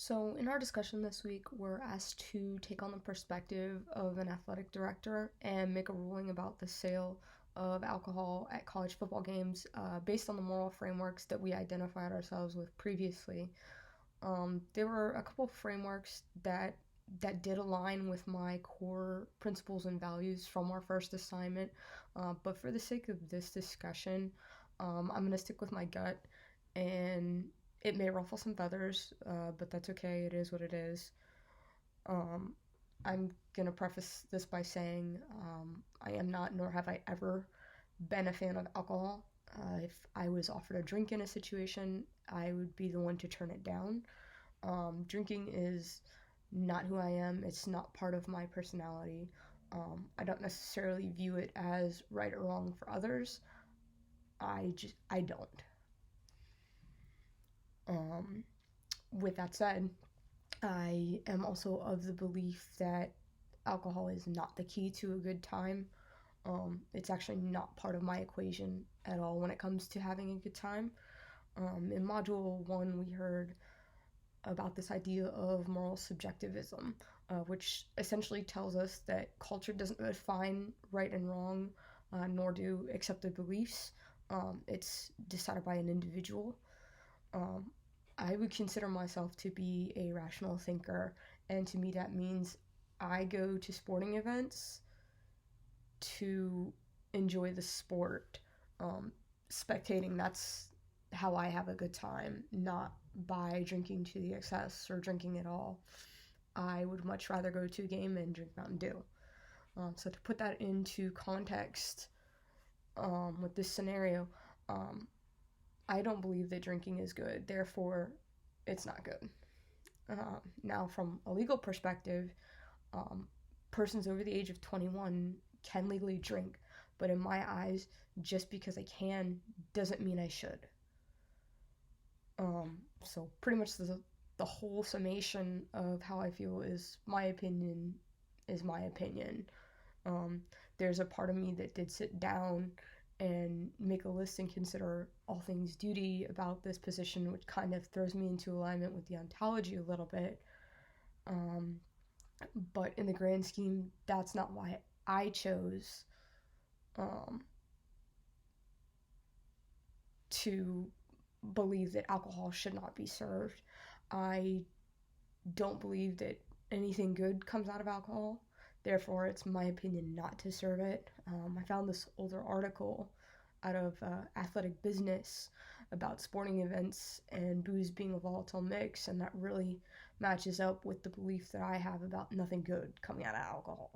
So, in our discussion this week, we're asked to take on the perspective of an athletic director and make a ruling about the sale of alcohol at college football games based on the moral frameworks that we identified ourselves with previously. There were a couple of frameworks that did align with my core principles and values from our first assignment, but for the sake of this discussion, I'm going to stick with my gut, and it may ruffle some feathers, but that's okay. It is what it is. Um, I'm gonna preface this by saying I am not, nor have I ever been a fan of alcohol. If I was offered a drink in a situation, I would be the one to turn it down. Drinking is not who I am. It's not part of my personality. I don't necessarily view it as right or wrong for others. I don't. Um, with that said, I am also of the belief that alcohol is not the key to a good time. It's actually not part of my equation at all when it comes to having a good time. In Module 1, we heard about this idea of moral subjectivism, which essentially tells us that culture doesn't define right and wrong, nor do accepted beliefs. It's decided by an individual. Um, I would consider myself to be a rational thinker, and to me that means I go to sporting events to enjoy the sport. Spectating, that's how I have a good time, not by drinking to the excess or drinking at all. I would much rather go to a game and drink Mountain Dew. So to put that into context, with this scenario, I don't believe that drinking is good, therefore, it's not good. Now, from a legal perspective, um, persons over the age of 21 can legally drink, but in my eyes, just because I can doesn't mean I should. So pretty much the whole summation of how I feel is my opinion is my opinion. There's a part of me that did sit down and make a list and consider all things duty about this position, which kind of throws me into alignment with the ontology a little bit. But in the grand scheme, that's not why I chose to believe that alcohol should not be served. I don't believe that anything good comes out of alcohol. Therefore, it's my opinion not to serve it. I found this older article out of Athletic Business about sporting events and booze being a volatile mix, and that really matches up with the belief that I have about nothing good coming out of alcohol.